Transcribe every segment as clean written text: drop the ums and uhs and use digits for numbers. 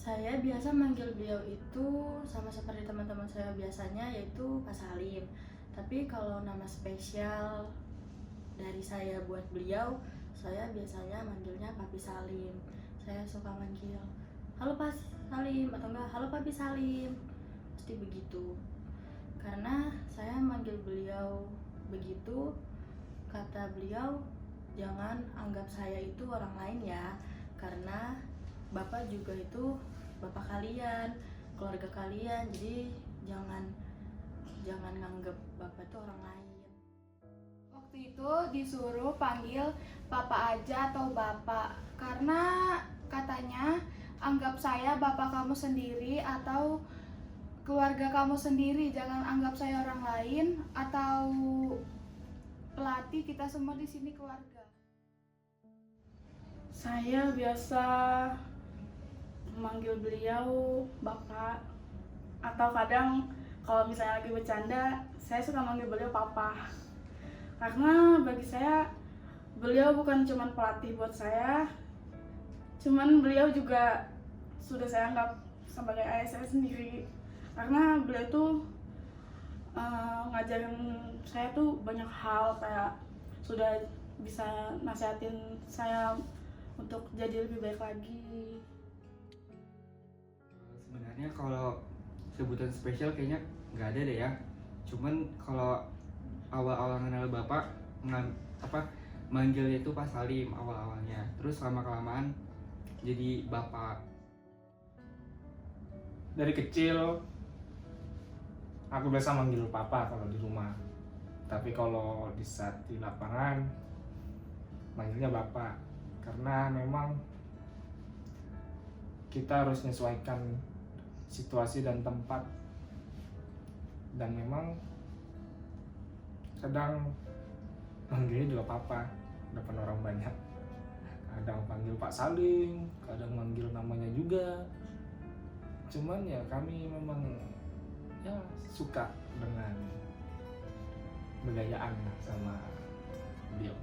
Saya biasa manggil beliau itu sama seperti teman-teman saya biasanya, yaitu Pak Salim. Tapi kalau nama spesial dari saya buat beliau, saya biasanya manggilnya Papi Salim. Saya suka manggil, halo Pak Salim, atau enggak, halo Papi Salim. Pasti begitu. Karena saya manggil beliau begitu, kata beliau, jangan anggap saya itu orang lain ya. Karena Bapak juga itu bapak kalian, keluarga kalian. Jadi jangan jangan nganggap Bapak itu orang lain. Waktu itu disuruh panggil papa aja atau bapak karena katanya anggap saya bapak kamu sendiri atau keluarga kamu sendiri, jangan anggap saya orang lain atau pelatih, kita semua di sini keluarga. Saya biasa memanggil beliau bapak, atau kadang kalau misalnya lagi bercanda saya suka manggil beliau papa. Karena bagi saya beliau bukan cuma pelatih buat saya, cuman beliau juga sudah saya anggap sebagai ayah saya sendiri. Karena beliau tuh ngajarin saya tuh banyak hal, kayak sudah bisa nasihatin saya untuk jadi lebih baik lagi. Sebenarnya kalau sebutan spesial kayaknya nggak ada deh ya. Cuman kalau awal-awal kenal bapak, manggilnya itu Pak Salim awal-awalnya. Terus lama-kelamaan jadi bapak. Dari kecil aku biasa manggil papa kalau di rumah, tapi kalau di saat di lapangan manggilnya bapak, karena memang kita harus menyesuaikan situasi dan tempat, dan memang kadang manggilnya juga papa depan orang banyak. Kadang panggil Pak Salim, kadang manggil namanya juga. Cuman ya kami memang ya suka dengan bergayaan sama beliau.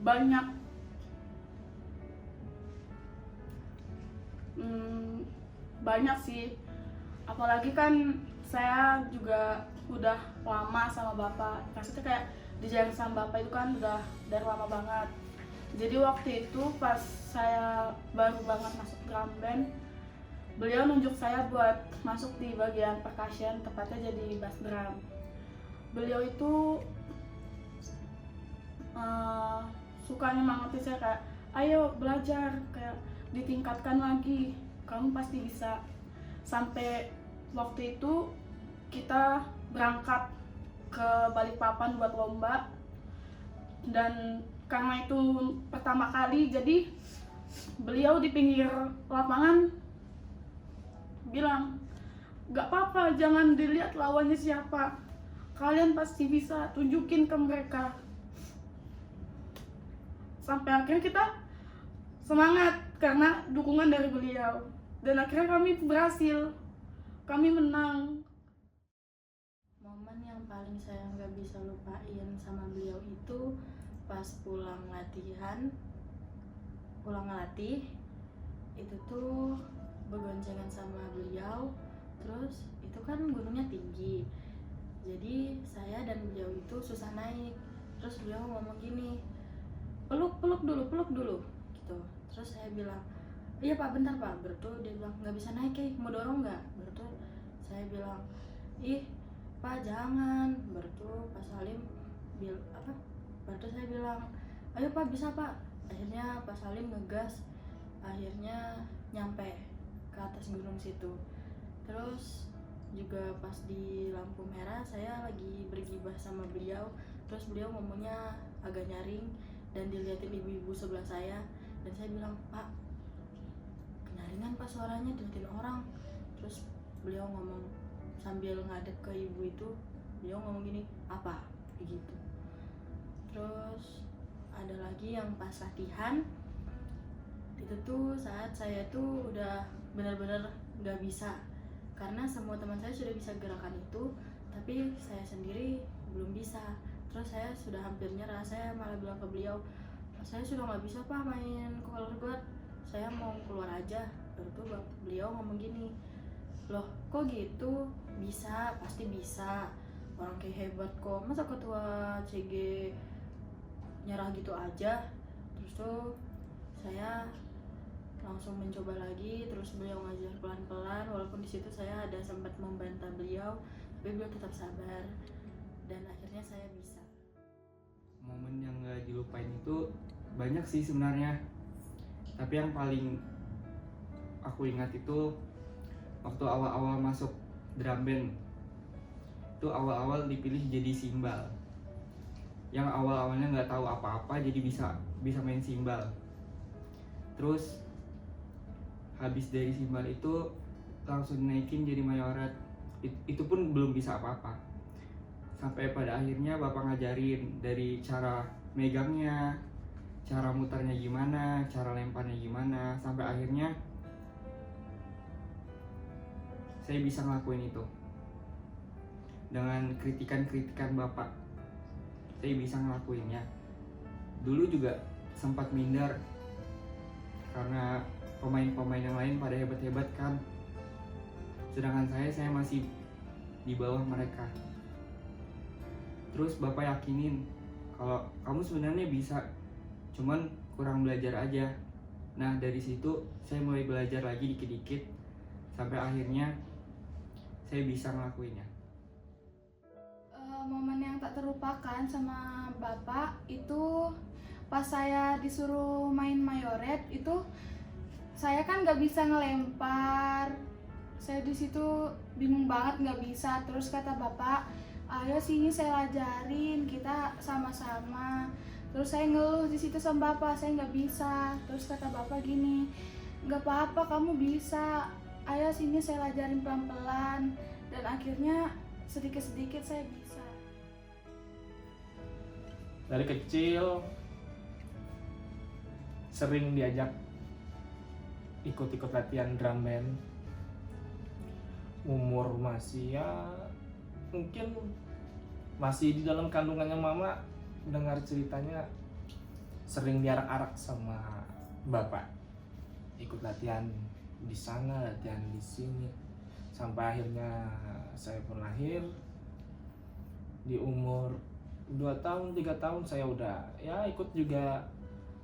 Banyak banyak sih, apalagi kan saya juga udah lama sama bapak, maksudnya kayak dijarang sama bapak itu kan udah dari lama banget. Jadi waktu itu pas saya baru banget masuk drum band, beliau nunjuk saya buat masuk di bagian percussion, tepatnya jadi bass drum. Beliau itu suka nyemangatin saya, kayak ayo belajar, kayak ditingkatkan lagi, kamu pasti bisa. Sampai waktu itu kita berangkat ke Balikpapan buat lomba, dan karena itu pertama kali, jadi beliau di pinggir lapangan bilang, gak apa-apa, jangan dilihat lawannya siapa, kalian pasti bisa, tunjukin ke mereka. Sampai akhirnya kita semangat karena dukungan dari beliau, dan akhirnya kami berhasil, kami menang. Momen yang paling saya nggak bisa lupain sama beliau itu pas pulang ngelatih, itu tuh bergoncengan sama beliau. Terus itu kan gunungnya tinggi, jadi saya dan beliau itu susah naik. Terus beliau ngomong gini, peluk dulu gitu. Terus saya bilang, iya Pak, bentar Pak. Bertuh dia bilang, nggak bisa naik, mau dorong nggak? Bertuh saya bilang, ih Pak jangan. Bertuh Pak Salim bertuh saya bilang, ayo Pak, bisa Pak. Akhirnya Pak Salim ngegas, akhirnya nyampe ke atas gunung situ. Terus juga pas di lampu merah saya lagi bergibah sama beliau, terus beliau ngomongnya agak nyaring dan dilihatin ibu-ibu sebelah saya, dan saya bilang, Pak, kenyaringan Pak suaranya, dilihatin orang. Terus beliau ngomong, sambil ngadep ke ibu itu beliau ngomong gini, apa gitu. Terus ada lagi yang pas latihan itu tuh saat saya tuh udah benar-benar nggak bisa, karena semua teman saya sudah bisa gerakan itu tapi saya sendiri belum bisa. Terus saya sudah hampir nyerah, saya malah bilang ke beliau, saya sudah nggak bisa Pak main color guard, saya mau keluar aja. Baru tuh beliau ngomong gini, loh kok gitu, bisa, pasti bisa, orang kayak hebat kok, masa ketua CG nyerah gitu aja. Terus tuh saya langsung mencoba lagi, terus beliau ngajar pelan-pelan, walaupun di situ saya ada sempat membantah beliau, tapi beliau tetap sabar dan akhirnya saya bisa. Momen yang gak dilupain itu banyak sih sebenarnya, tapi yang paling aku ingat itu waktu awal-awal masuk drum band. Itu awal-awal dipilih jadi simbal, yang awal-awalnya nggak tahu apa-apa jadi bisa main simbal. Terus habis dari simbal itu langsung dinaikin jadi mayoret. Itu pun belum bisa apa-apa, sampai pada akhirnya bapak ngajarin dari cara megangnya, cara muternya gimana, cara lemparnya gimana, sampai akhirnya saya bisa ngelakuin itu. Dengan kritikan-kritikan bapak, saya bisa ngelakuinnya. Dulu juga sempat minder karena pemain-pemain yang lain pada hebat-hebat kan, sedangkan saya masih di bawah mereka. Terus bapak yakinin kalau kamu sebenarnya bisa, cuman kurang belajar aja. Nah dari situ saya mulai belajar lagi dikit-dikit sampai akhirnya saya bisa ngelakuinnya. Momen yang tak terlupakan sama bapak itu pas saya disuruh main mayoret itu, saya kan nggak bisa ngelempar. Saya di situ bingung banget nggak bisa. Terus kata bapak, ayo sini saya ajarin, kita sama-sama. Terus saya ngeluh di situ sama bapak, saya nggak bisa. Terus kata bapak gini, nggak apa-apa kamu bisa, ayo sini saya ajarin pelan-pelan. Dan akhirnya sedikit-sedikit saya bisa. Dari kecil sering diajak ikut-ikut latihan drum band. Umur masih ya mungkin masih di dalam kandungannya mama, dengar ceritanya sering diarak-arak sama bapak, ikut latihan di sana, latihan di sini, sampai akhirnya saya pun lahir. Di umur 2 tahun, 3 tahun saya udah ya ikut juga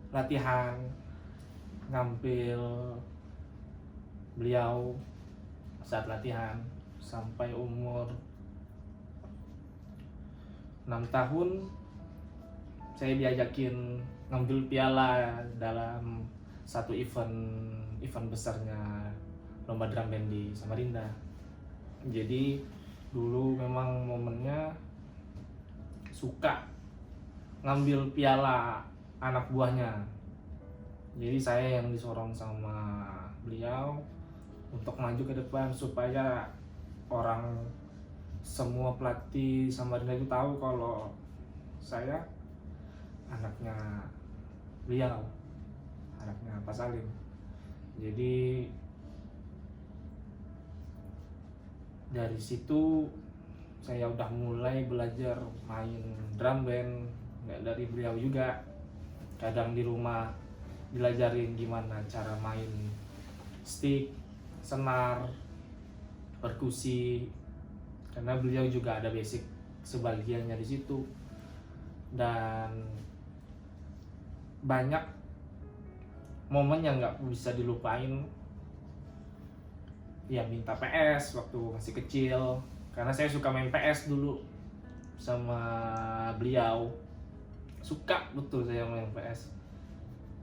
latihan, ngambil beliau saat latihan. Sampai umur 6 tahun saya diajakin ngambil piala dalam satu event besarnya lomba drum band di Samarinda. Jadi dulu memang momennya suka ngambil piala anak buahnya. Jadi saya yang disorong sama beliau untuk maju ke depan supaya orang semua pelatih Samarinda itu tahu kalau saya anaknya beliau, anaknya Pak Salim. Jadi dari situ saya udah mulai belajar main drum band, nggak dari beliau juga. Kadang di rumah dilajarin gimana cara main stick, senar, perkusi, karena beliau juga ada basic sebagiannya di situ. Dan banyak momen yang nggak bisa dilupain. Ya minta PS waktu masih kecil, karena saya suka main PS dulu sama beliau. Suka betul saya main PS.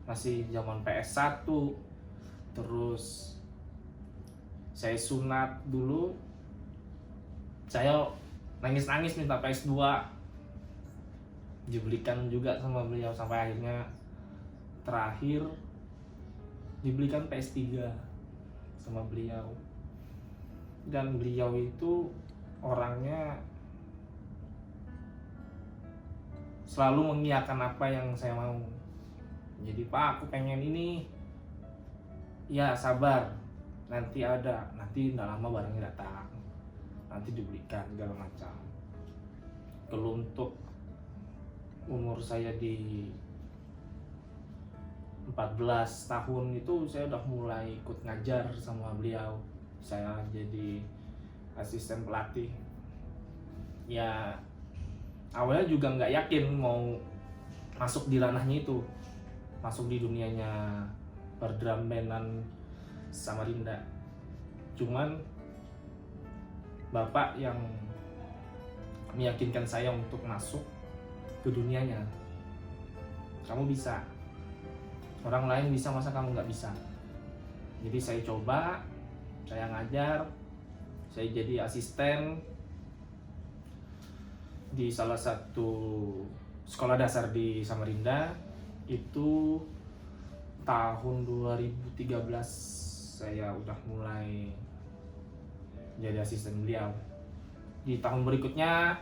Masih zaman PS1. Terus saya sunat dulu, saya nangis-nangis minta PS2, dibelikan juga sama beliau, sampai akhirnya terakhir dibelikan PS3 sama beliau. dan beliau itu orangnya selalu mengiyakan apa yang saya mau. Jadi, Pak, aku pengen ini. Ya, sabar, nanti ada, nanti tidak lama barangnya datang, nanti dibelikan segala macam. Kalau untuk umur saya di 14 tahun itu saya udah mulai ikut ngajar sama beliau. Saya jadi asisten pelatih. Ya, awalnya juga nggak yakin mau masuk di ranahnya itu, masuk di dunianya berdrum bandan Samarinda. Cuman bapak yang meyakinkan saya untuk masuk ke dunianya. Kamu bisa, orang lain bisa, masa kamu nggak bisa? Jadi saya coba, saya ngajar, saya jadi asisten di salah satu sekolah dasar di Samarinda. Itu tahun 2013 saya udah mulai jadi asisten beliau. Di tahun berikutnya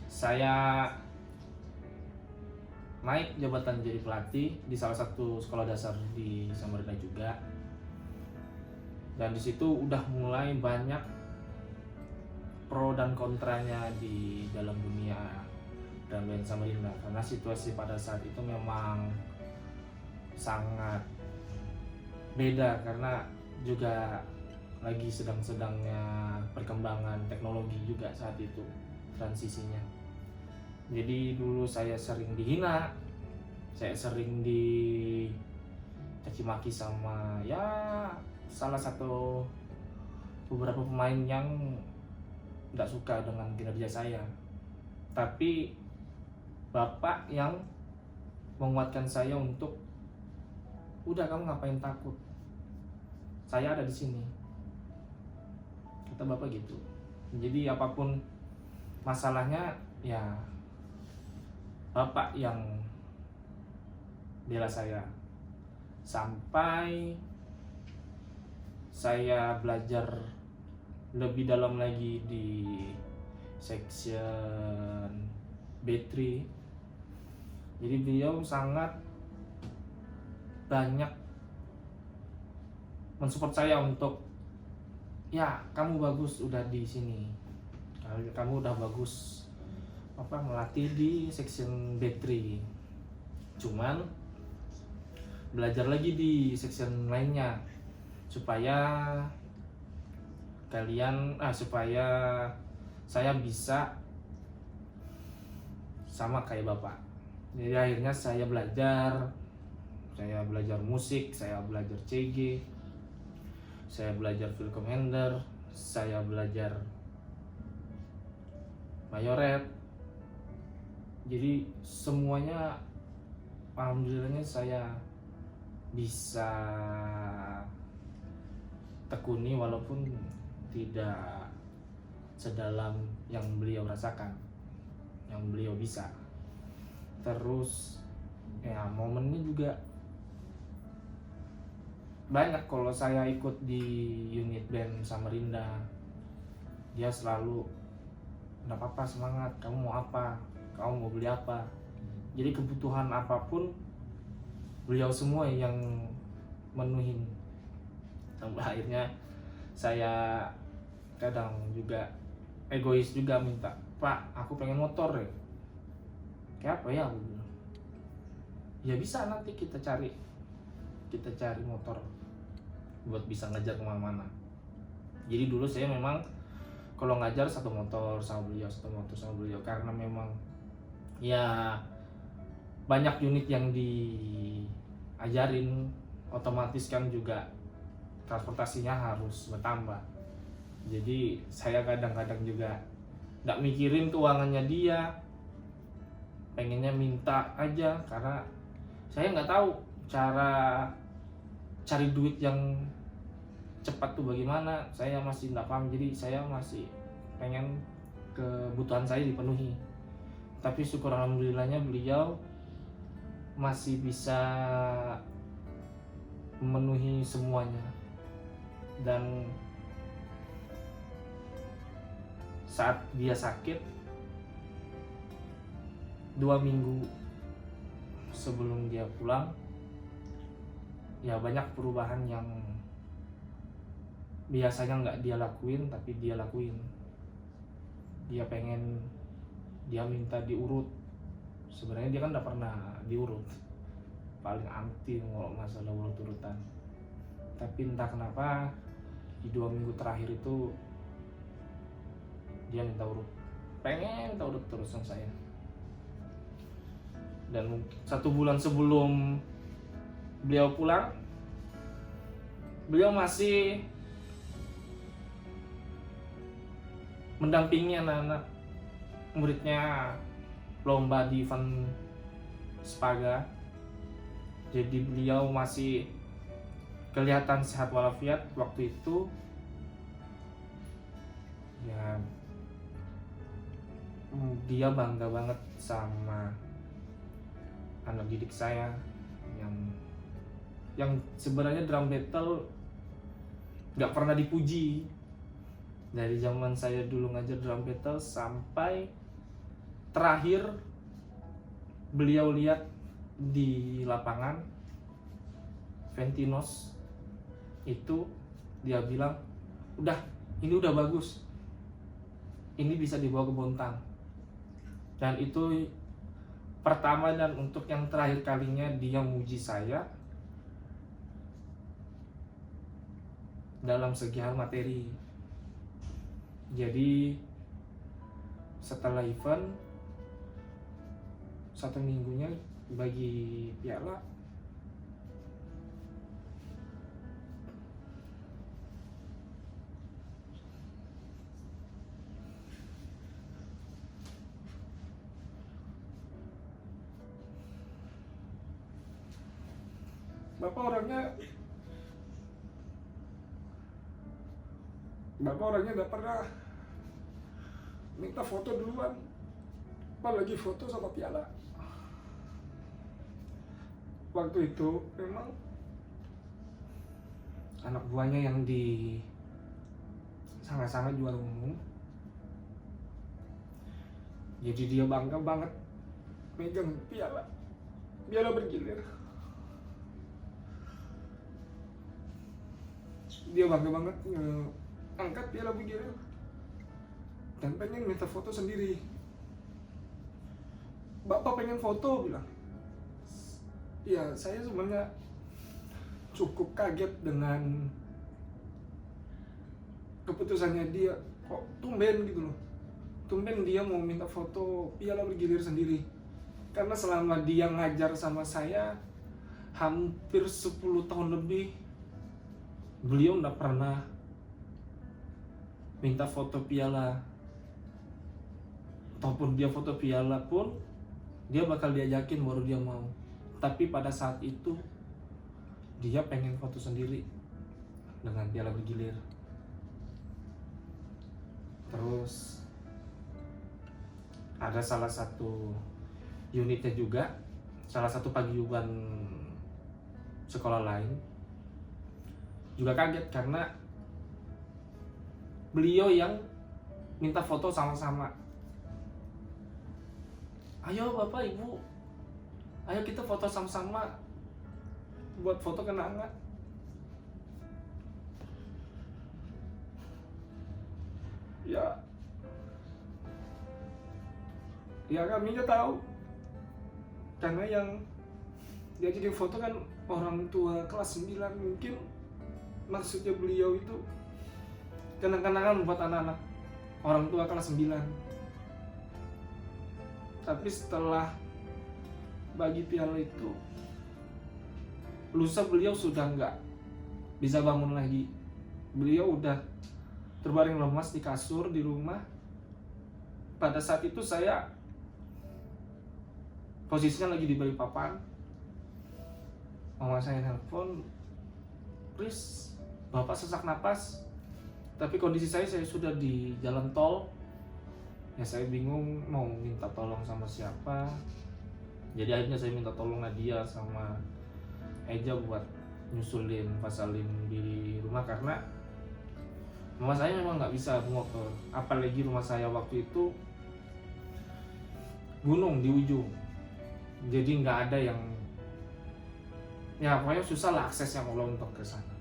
saya naik jabatan jadi pelatih di salah satu sekolah dasar di Samarinda juga. Dan di situ udah mulai banyak pro dan kontranya di dalam dunia drum band Samarinda, karena situasi pada saat itu memang sangat beda, karena juga lagi sedang-sedangnya perkembangan teknologi juga saat itu, transisinya. Jadi dulu saya sering dihina, saya sering dicaci maki sama ya salah satu beberapa pemain yang tidak suka dengan kinerja saya. Tapi bapak yang menguatkan saya untuk, udah, kamu ngapain takut, saya ada di sini, kata bapak gitu. Jadi apapun masalahnya, ya bapak yang bela saya. Sampai saya belajar lebih dalam lagi di section B3. Jadi beliau sangat banyak mensupport saya untuk, ya kamu bagus udah di sini, kamu udah bagus melatih di section B3. Cuman belajar lagi di section lainnya supaya supaya saya bisa sama kayak bapak. Jadi akhirnya saya belajar musik, saya belajar CG, saya belajar field commander, saya belajar majoret. Jadi semuanya alhamdulillahnya saya bisa tekuni, walaupun tidak sedalam yang beliau rasakan, yang beliau bisa. Terus ya momennya juga banyak. Kalau saya ikut di unit band Samarinda, dia selalu, "Nggak apa-apa, semangat, kamu mau apa, kamu mau beli apa." Jadi kebutuhan apapun beliau semua yang menuhin. Sampai akhirnya saya kadang juga egois juga, minta, "Pak, aku pengen motor ya." "Kayak apa ya?" aku bilang. "Ya bisa, nanti kita cari motor buat bisa ngajar kemana-mana." Jadi dulu saya memang kalau ngajar satu motor sama beliau, karena memang ya banyak unit yang diajarin, otomatis kan juga transportasinya harus bertambah. Jadi saya kadang-kadang juga nggak mikirin keuangannya dia, pengennya minta aja, karena saya nggak tahu cara cari duit yang cepat tuh bagaimana. Saya masih nggak paham, jadi saya masih pengen kebutuhan saya dipenuhi. Tapi syukur alhamdulillahnya beliau masih bisa memenuhi semuanya. Dan saat dia sakit 2 minggu sebelum dia pulang, ya banyak perubahan yang biasanya nggak dia lakuin tapi dia lakuin. Dia minta diurut. Sebenarnya dia kan udah pernah diurut, paling anti kalau masalah urut-urutan. Tapi entah kenapa di 2 minggu terakhir itu dia minta urut, pengen minta urut terus sama saya. Dan 1 bulan sebelum beliau pulang, beliau masih mendampingi anak-anak muridnya lomba di event Spaga. Jadi beliau masih kelihatan sehat walafiat waktu itu. Ya, dia bangga banget sama anak didik saya yang sebenarnya drum battle nggak pernah dipuji. Dari zaman saya dulu ngajar drum battle sampai terakhir beliau lihat di lapangan Ventinos itu, dia bilang, udah, ini udah bagus, ini bisa dibawa ke Bontang. Dan itu pertama dan untuk yang terakhir kalinya dia muji saya dalam segi hal materi. Jadi setelah event 1 minggunya bagi piala, Bapak orangnya gak pernah minta foto duluan, apalagi foto sama piala. Waktu itu memang anak buahnya yang di sangat-sangat juara umum, jadi dia bangga banget megang piala bergilir. Dia bangga banget angkat piala bergilir dan pengen minta foto sendiri. Bapak pengen foto, bilang. Ya, saya sebenarnya cukup kaget dengan keputusannya dia. Kok tumben gitu loh. Tumben dia mau minta foto piala bergilir sendiri. Karena selama dia ngajar sama saya hampir 10 tahun lebih, beliau nggak pernah minta foto piala. Ataupun dia foto piala pun dia bakal diajakin baru dia mau. Tapi pada saat itu dia pengen foto sendiri dengan piala bergilir. Terus ada salah satu unitnya juga, salah satu paguyuban sekolah lain juga kaget karena beliau yang minta foto sama-sama. Ayo Bapak Ibu, ayo kita foto sama-sama buat foto kenangan. Ya kami nggak tahu, karena yang diajakin foto kan orang tua kelas 9, mungkin maksudnya beliau itu kenang-kenangan buat anak-anak orang tua kelas 9. Tapi setelah bagi piala itu, lusa beliau sudah nggak bisa bangun lagi. Beliau udah terbaring lemas di kasur di rumah. Pada saat itu saya posisinya lagi di Balikpapan. Mama saya nelpon, "Riz, Bapak sesak napas." Tapi kondisi saya sudah di jalan tol. Ya saya bingung mau minta tolong sama siapa. Jadi akhirnya saya minta tolong Nadia sama Eja buat nyusulin Pak Salim di rumah, karena Mama saya memang nggak bisa motor, apalagi rumah saya waktu itu gunung di ujung, jadi nggak ada yang, ya pokoknya susah lah aksesnya kalau untuk ke sana.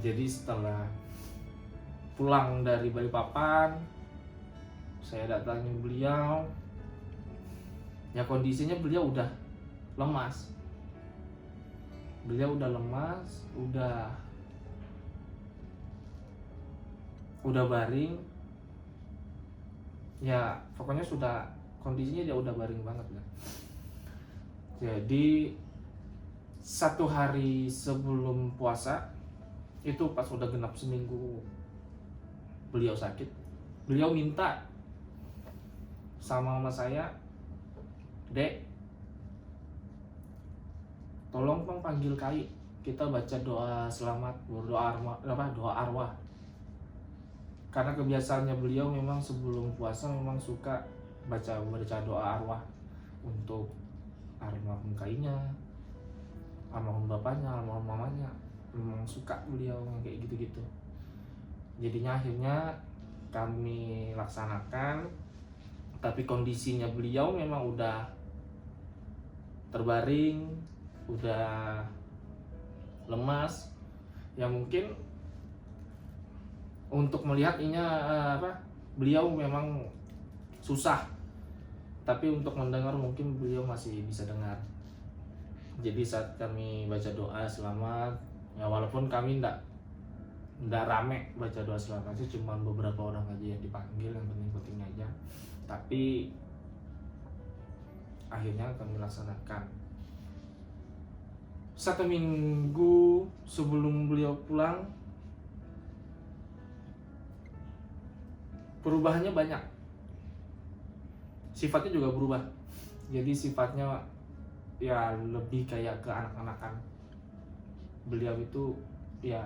Jadi setelah pulang dari Balikpapan, saya datangi beliau, ya kondisinya beliau udah lemas, udah baring, ya pokoknya sudah kondisinya dia udah baring banget lah. Jadi 1 hari sebelum puasa itu pas udah genap seminggu beliau sakit, beliau minta sama mama saya, "Dek, tolong dong panggil Kai, kita baca doa selamat, doa arwah." Karena kebiasaannya beliau memang sebelum puasa memang suka baca doa arwah untuk almarhum Kainya, almarhum bapaknya, almarhum mamanya. Memang suka beliau yang kayak gitu-gitu. Jadinya akhirnya kami laksanakan, tapi kondisinya beliau memang udah terbaring, udah lemas, ya mungkin untuk melihat beliau memang susah, tapi untuk mendengar mungkin beliau masih bisa dengar. Jadi saat kami baca doa selamat, ya walaupun kami ndak rame baca doa selamat sih, cuma beberapa orang aja yang dipanggil, yang penting-penting aja, tapi akhirnya kami laksanakan. 1 minggu sebelum beliau pulang, perubahannya banyak, sifatnya juga berubah. Jadi sifatnya ya lebih kayak ke anak-anakan. Beliau itu ya,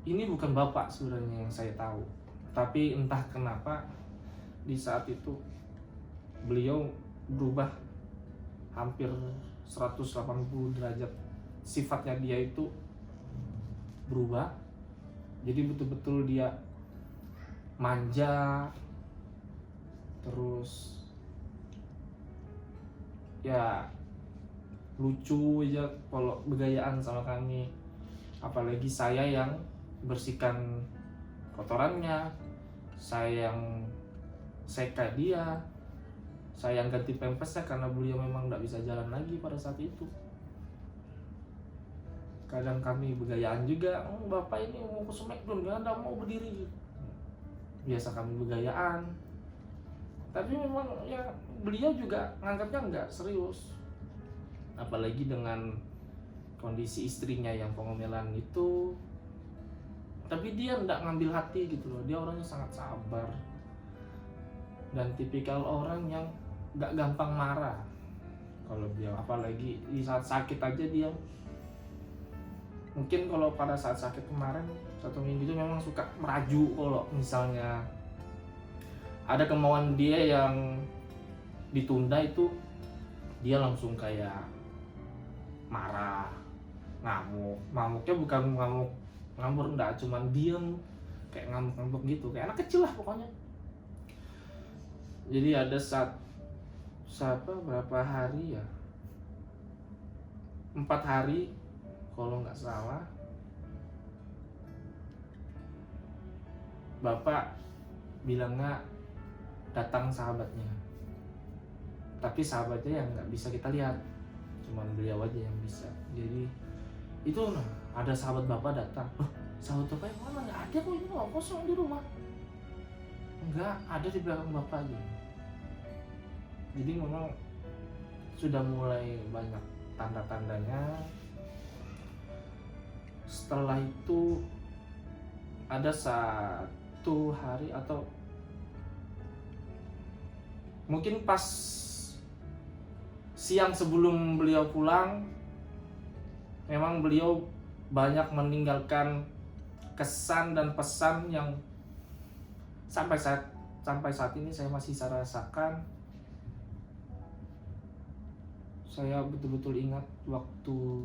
ini bukan bapak sebenarnya yang saya tahu, tapi entah kenapa di saat itu beliau berubah hampir 180 derajat. Sifatnya dia itu berubah, jadi betul-betul dia manja, terus ya lucu aja kalau bergayaan sama kami. Apalagi saya yang bersihkan kotorannya, saya yang seka dia, saya yang ganti pampasnya karena beliau memang nggak bisa jalan lagi pada saat itu. Kadang kami bergayaan juga, "Bapak ini mau ke Smackdown, ya nggak mau berdiri." Biasa kami bergayaan, tapi memang ya beliau juga nganggapnya nggak serius. Apalagi dengan kondisi istrinya yang pengomelan itu, tapi dia nggak ngambil hati gitu loh. Dia orangnya sangat sabar dan tipikal orang yang nggak gampang marah. Kalau dia apalagi di saat sakit aja, dia mungkin kalau pada saat sakit kemarin 1 minggu itu memang suka meraju. Kalau misalnya ada kemauan dia yang ditunda, itu dia langsung kayak marah, ngamuknya bukan ngamuk ngambur, enggak, cuman diem kayak ngamuk gitu, kayak anak kecil lah pokoknya. Jadi ada berapa hari ya, 4 hari kalau nggak salah, bapak bilangnya datang sahabatnya, tapi sahabatnya yang nggak bisa kita lihat, cuman beliau aja yang bisa. Jadi itu ada sahabat bapak datang. "Loh, sahabat bapak yang mana? Nggak ada kok, ini kok kosong di rumah." "Enggak, ada di belakang bapak aja." Jadi memang sudah mulai banyak tanda-tandanya. Setelah itu ada 1 hari atau mungkin pas siang sebelum beliau pulang, memang beliau banyak meninggalkan kesan dan pesan yang sampai saat ini saya masih rasakan. Saya betul-betul ingat waktu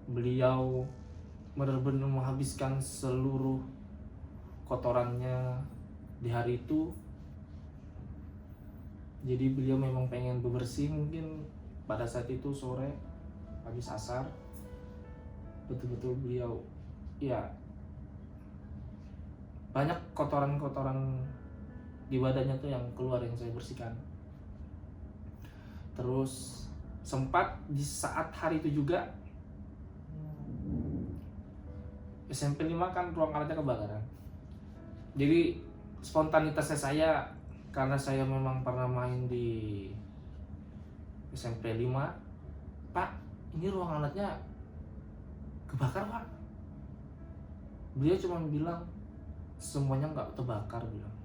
beliau benar-benar menghabiskan seluruh kotorannya di hari itu. Jadi beliau memang pengen bebersih mungkin pada saat itu sore habis asar. Betul-betul beliau ya banyak kotoran-kotoran di badannya tuh yang keluar yang saya bersihkan. Terus sempat di saat hari itu juga SMP 5 kan ruang alatnya kebakaran. Jadi spontanitasnya saya, karena saya memang pernah main di SMP 5, Pak, ini ruang alatnya kebakar Pak. Beliau cuma bilang semuanya nggak terbakar bilang.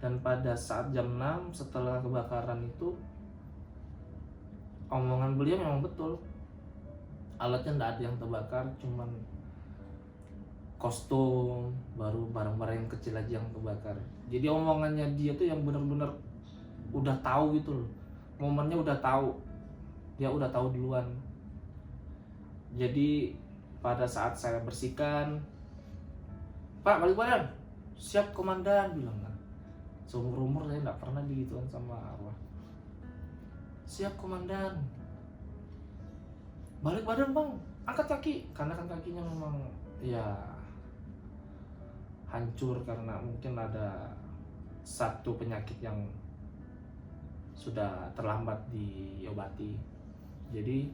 Dan pada saat jam 6 setelah kebakaran itu, omongan beliau memang betul, alatnya nggak ada yang terbakar, cuman kostum, baru barang-barang yang kecil aja yang terbakar. Jadi omongannya dia tuh yang benar-benar udah tahu gitu loh, momennya udah tahu, dia udah tahu duluan. Jadi pada saat saya bersihkan, Pak balik badan, siap komandan bilang kan. Seumur umur saya nggak pernah digituan sama arwah. Siap komandan. Balik badan bang, angkat kaki, karena kan kakinya memang ya hancur karena mungkin ada satu penyakit yang sudah terlambat diobati. Jadi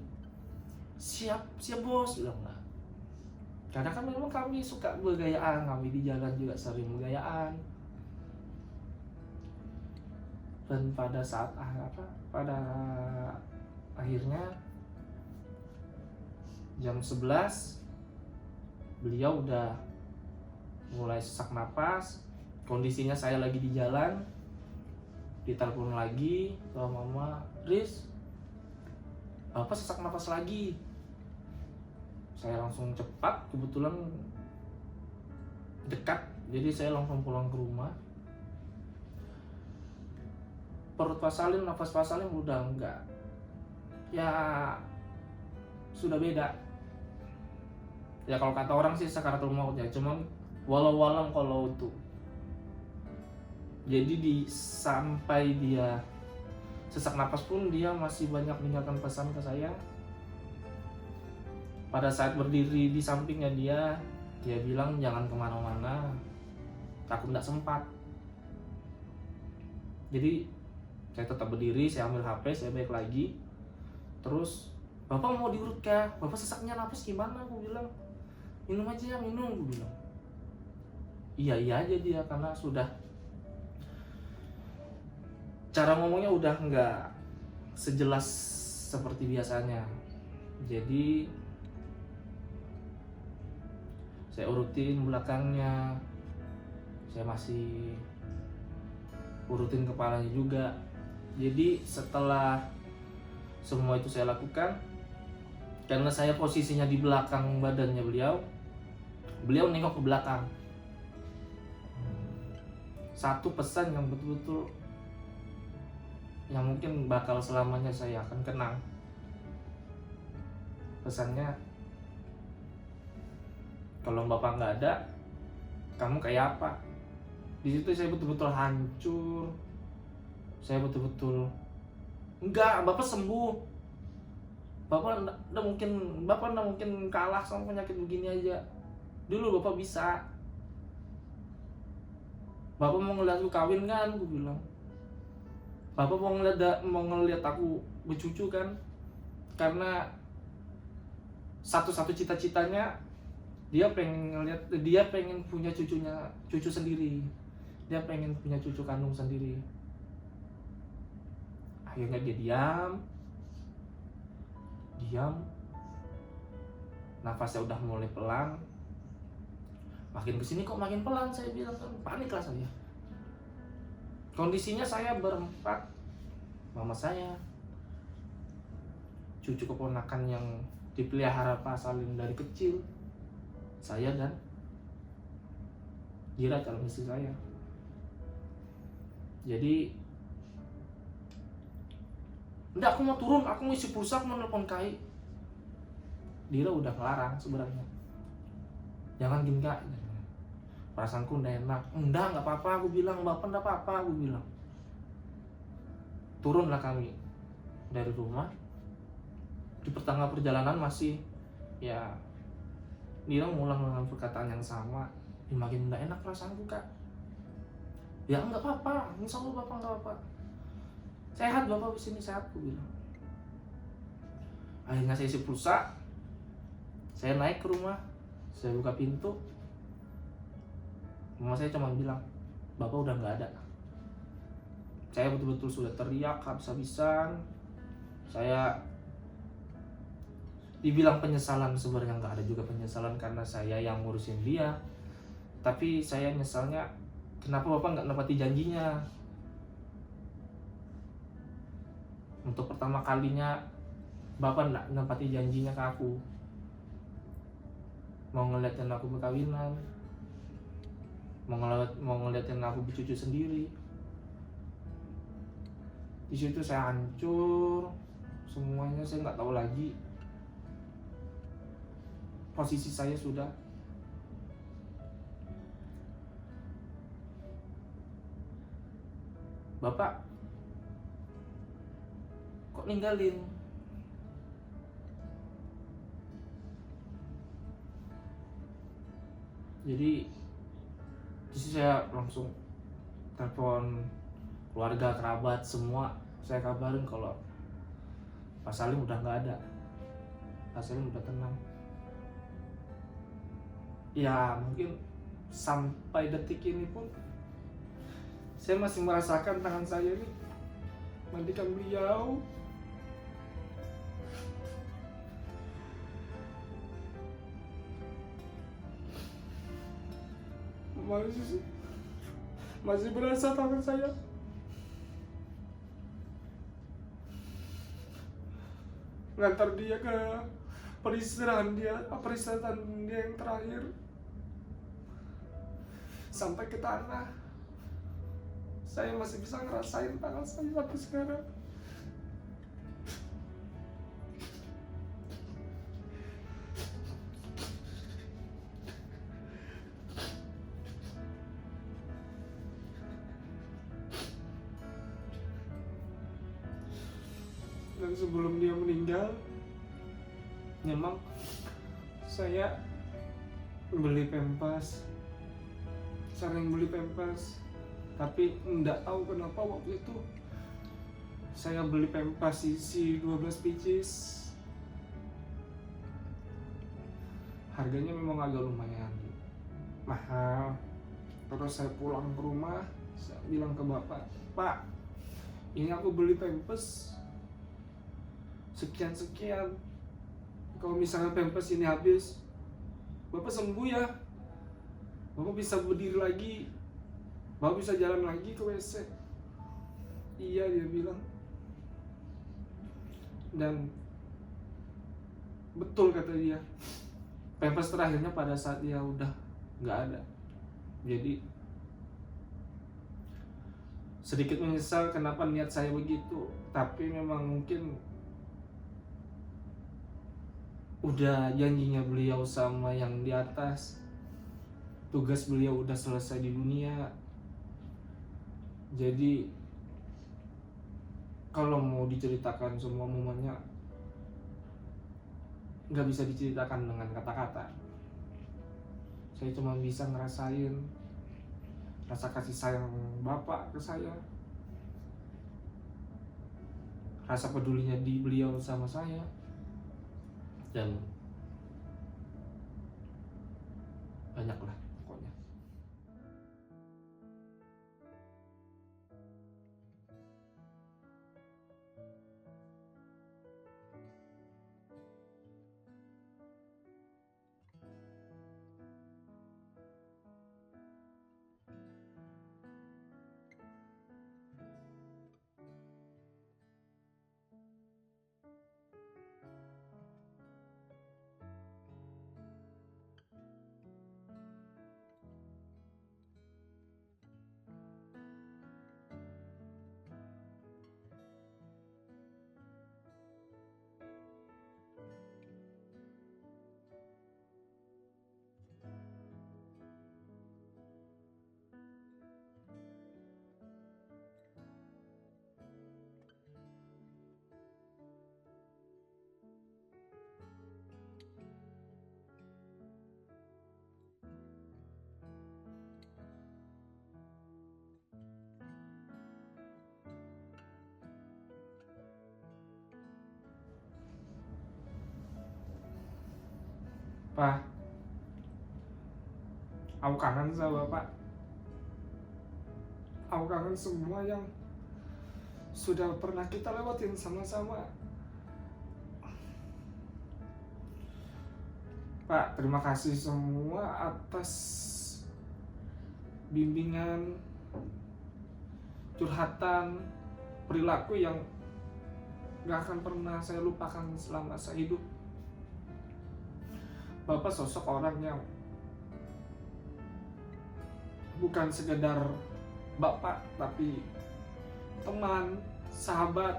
siap bos bilang lah. Karena kan memang kami suka bergayaan, kami di jalan juga sering bergayaan. Dan pada saat pada akhirnya jam 11 beliau udah mulai sesak napas. Kondisinya saya lagi di jalan, ditelepon lagi ke mama, Riz, Bapak sesak napas lagi. Saya langsung cepat, kebetulan dekat, jadi saya langsung pulang ke rumah. Perut Pak Salim, nafas Pak Salim udah enggak, ya sudah beda. Ya kalau kata orang sih sakaratul maut ya, cuman walau-walam kalau itu. Jadi sampai dia sesak napas pun dia masih banyak meninggalkan pesan ke saya. Pada saat berdiri di sampingnya dia bilang jangan kemana-mana, takut nggak sempat. Jadi saya tetap berdiri, saya ambil HP, saya balik lagi. Terus, Bapak mau diurut kah? Bapak sesaknya napas gimana? Aku bilang, minum aja, minum. Aku bilang, iya aja dia, karena sudah cara ngomongnya udah nggak sejelas seperti biasanya. Jadi saya urutin belakangnya, saya masih urutin kepalanya juga. Jadi setelah semua itu saya lakukan, karena saya posisinya di belakang badannya beliau nengok ke belakang. Satu pesan yang betul-betul yang mungkin bakal selamanya saya akan kenang. Pesannya, kalau Bapak nggak ada, kamu kayak apa? Di situ saya betul-betul hancur. Saya betul-betul enggak, Bapak sembuh. Bapak nggak mungkin kalah sama penyakit begini aja. Dulu Bapak bisa. Bapak mau ngeliat aku kawin kan? Aku bilang. Bapak mau ngeliat aku bercucu kan? Karena satu-satu cita-citanya dia pengen punya cucu sendiri. Dia pengen punya cucu kandung sendiri. Akhirnya dia diam. Nafasnya udah mulai pelan. Makin kesini kok makin pelan, saya bilang kan, panik lah saya. Kondisinya saya berempat, mama saya, cucu keponakan yang dipelihara Pak Salim dari kecil, saya dan Dira calon istri saya. Jadi udah, aku mau turun, aku mau isi pulsa, aku mau nelpon Kai. dia udah ngelarang sebenarnya, jangan gini kak, perasaanku udah enak. Enggak, nggak apa-apa, aku bilang. Bapak nggak apa-apa, aku bilang. Turunlah kami dari rumah. Di pertengahan perjalanan masih ya dia ngulang dengan perkataan yang sama. Makin nggak enak perasaanku kak. Ya nggak apa-apa, insya Allah bapak nggak apa-apa, sehat bapak di sini, sehat, aku bilang. Akhirnya saya isi pulsa, saya naik ke rumah, saya buka pintu. Mama saya cuma bilang, bapak udah nggak ada. Saya betul-betul sudah teriak habis-habisan. Saya dibilang penyesalan, sebenarnya nggak ada juga penyesalan karena saya yang ngurusin dia. Tapi saya nyesalnya, kenapa bapak nggak nepati janjinya? Untuk pertama kalinya bapak nggak nepati janjinya ke aku, mau ngeliatin aku berkawinan, mau ngeliatin aku bercucu sendiri. Di situ saya hancur semuanya, saya nggak tahu lagi posisi saya sudah. Bapak kok ninggalin? Jadi di situ saya langsung telepon keluarga, kerabat, semua. Saya kabarin kalau Pak Salim udah nggak ada, Pak Salim udah tenang. Ya mungkin sampai detik ini pun saya masih merasakan tangan saya ini mandikan beliau. Masih berasa tangan saya. Ngantar dia ke peristirahatan dia yang terakhir. Sampai ke tanah. Saya masih bisa ngerasain tangan saya sampai sekarang. Dan sebelum dia meninggal, memang saya beli pempas, sering beli pempas, tapi enggak tahu kenapa waktu itu saya beli pempas isi 12 pieces. Harganya memang agak lumayan mahal. Terus saya pulang ke rumah, saya bilang ke bapak, Pak, ini aku beli pempas sekian-sekian. Kalau misalnya pempes ini habis, Bapak sembuh ya. Bapak bisa berdiri lagi. Bapak bisa jalan lagi ke WC. Iya, dia bilang. Dan betul kata dia. Pempes terakhirnya pada saat dia udah nggak ada. Jadi sedikit menyesal kenapa niat saya begitu. Tapi memang mungkin udah janjinya beliau sama yang di atas, tugas beliau udah selesai di dunia. Jadi kalau mau diceritakan semua momennya nggak bisa diceritakan dengan kata-kata. Saya cuma bisa ngerasain rasa kasih sayang bapak ke saya, rasa pedulinya di beliau sama saya, dan banyak lah pokoknya. Pak, aku kangen sama Bapak. Aku kangen semua yang sudah pernah kita lewatin sama-sama. Pak, terima kasih semua atas bimbingan, curhatan, perilaku yang gak akan pernah saya lupakan selama saya hidup. Bapak sosok orang yang bukan sekedar bapak, tapi teman, sahabat.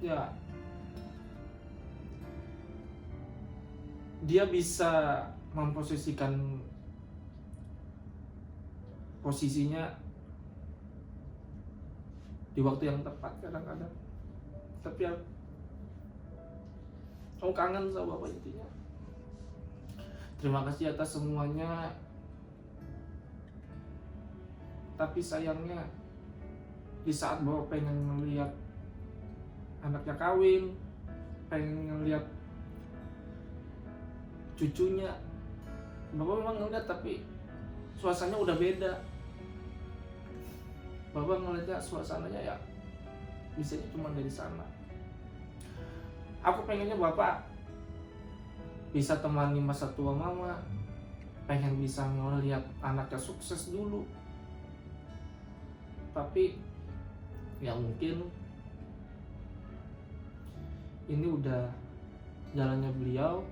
Ya, dia bisa memposisikan posisinya di waktu yang tepat kadang-kadang. Tapi aku kangen sama Bapak intinya. Terima kasih atas semuanya. Tapi sayangnya di saat Bapak pengen ngeliat anaknya kawin, pengen ngeliat cucunya, Bapak memang ngeliat tapi suasananya udah beda. Bapak ngeliatnya suasananya ya bisanya cuma dari sana. Aku pengennya Bapak bisa temani masa tua Mama, pengen bisa ngeliat anaknya sukses dulu. Tapi ya mungkin ini udah jalannya beliau.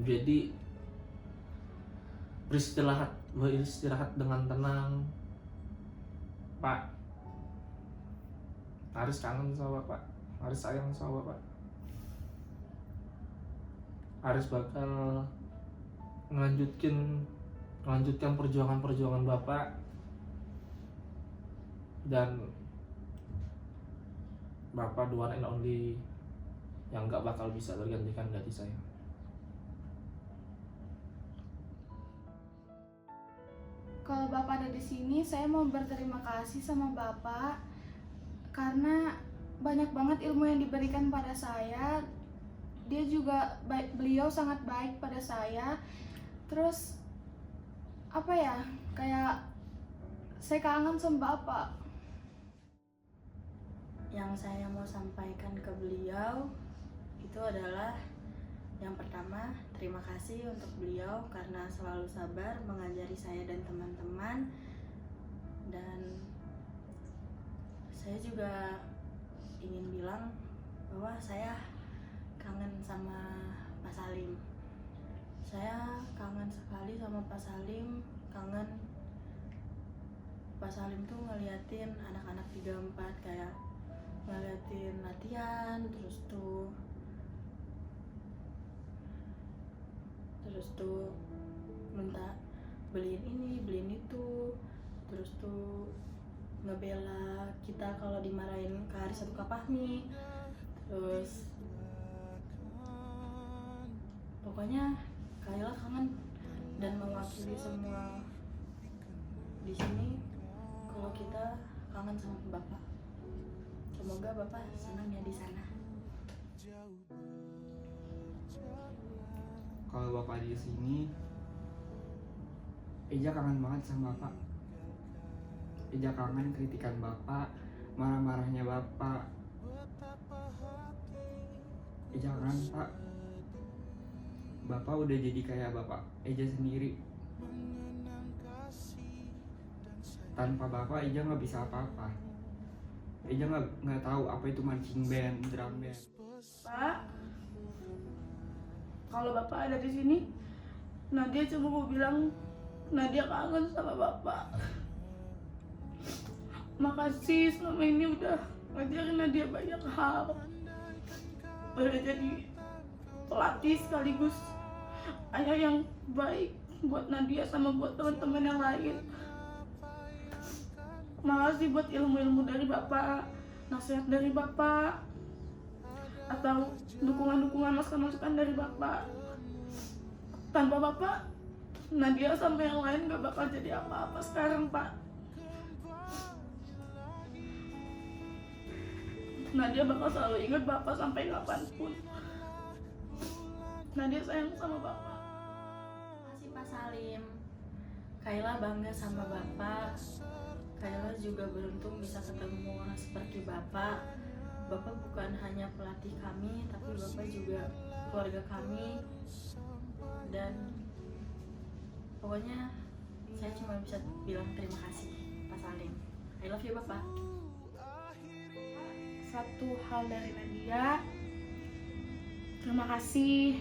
Jadi beristirahat dengan tenang. Pak, harus kangen sama Bapak, harus sayang sama Bapak, harus bakal melanjutkan perjuangan Bapak, dan Bapak the one and only yang gak bakal bisa tergantikan dari saya. Kalau Bapak ada di sini, saya mau berterima kasih sama Bapak karena banyak banget ilmu yang diberikan pada saya. Beliau sangat baik pada saya. Terus apa ya? Kayak saya kangen sama Bapak. Yang saya mau sampaikan ke beliau itu adalah yang pertama, terima kasih untuk beliau karena selalu sabar mengajari saya dan teman-teman. Dan saya juga ingin bilang bahwa saya kangen sama Pak Salim. Saya kangen sekali sama Pak Salim. Kangen Pak Salim tuh ngeliatin anak-anak 34, kayak ngeliatin latihan, terus tuh minta beliin ini, beliin itu, terus tuh ngebela kita kalau dimarahin Kak Haris atau Kak Fahmi. Terus pokoknya Kayla kangen dan mewakili semua di sini kalau kita kangen sama Bapak. Semoga Bapak senang ya di sana. Kalau Bapak di sini, Eja kangen banget sama Bapak. Eja kangen kritikan Bapak, marah-marahnya Bapak. Eja kangen Pak. Bapak udah jadi kayak Bapak Eja sendiri. Tanpa Bapak Eja nggak bisa apa-apa. Eja nggak tahu apa itu marching band, drum band. Pak, kalau Bapak ada di sini, Nadia cuma mau bilang Nadia kangen sama Bapak. Makasih selama ini udah ngajarin Nadia banyak hal. Udah jadi pelatih sekaligus ayah yang baik buat Nadia sama buat teman-teman yang lain. Makasih buat ilmu-ilmu dari Bapak, nasihat dari Bapak, atau dukungan-dukungan, masukan-masukan dari Bapak. Tanpa Bapak, Nadia sama yang lain gak bakal jadi apa-apa sekarang, Pak. Nadia bakal selalu ingat Bapak sampai kapanpun. Nadia sayang sama bapak. Makasih Pak Salim. Kayla bangga sama Bapak. Kayla juga beruntung bisa ketemu orang seperti Bapak. Bapak bukan hanya pelatih kami, tapi Bapak juga keluarga kami. Dan pokoknya saya cuma bisa bilang terima kasih Pak Salim. I love you Bapak. Satu hal dari Nadia, terima kasih.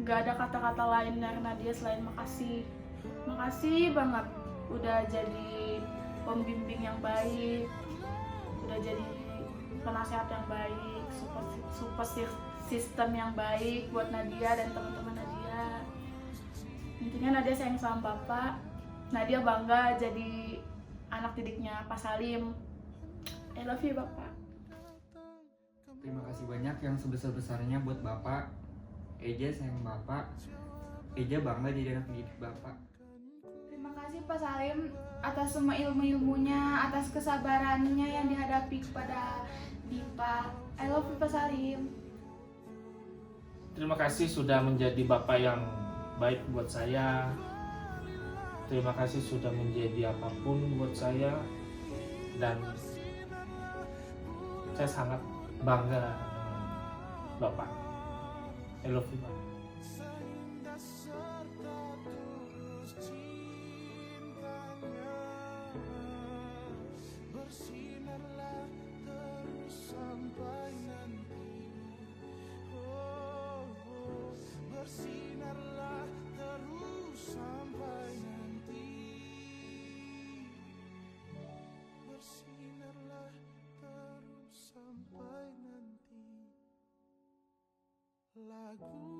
Gak ada kata-kata lain dari Nadia selain makasih. Makasih banget udah jadi pembimbing yang baik, udah jadi penasehat yang baik, support system yang baik buat Nadia dan teman-teman Nadia. Intinya Nadia sayang sama Bapak. Nadia bangga jadi anak didiknya Pak Salim. I love you Bapak. Terima kasih banyak yang sebesar-besarnya buat Bapak. Eja sayang Bapak. Eja bangga jadi anak didik Bapak. Terima kasih Pak Salim atas semua ilmu-ilmunya, atas kesabarannya yang dihadapi kepada Dipa. I love you Pak Salim. Terima kasih sudah menjadi bapak yang baik buat saya. Terima kasih sudah menjadi apapun buat saya. Dan saya sangat bangga dengan Bapak. I love you, Pak. Lagu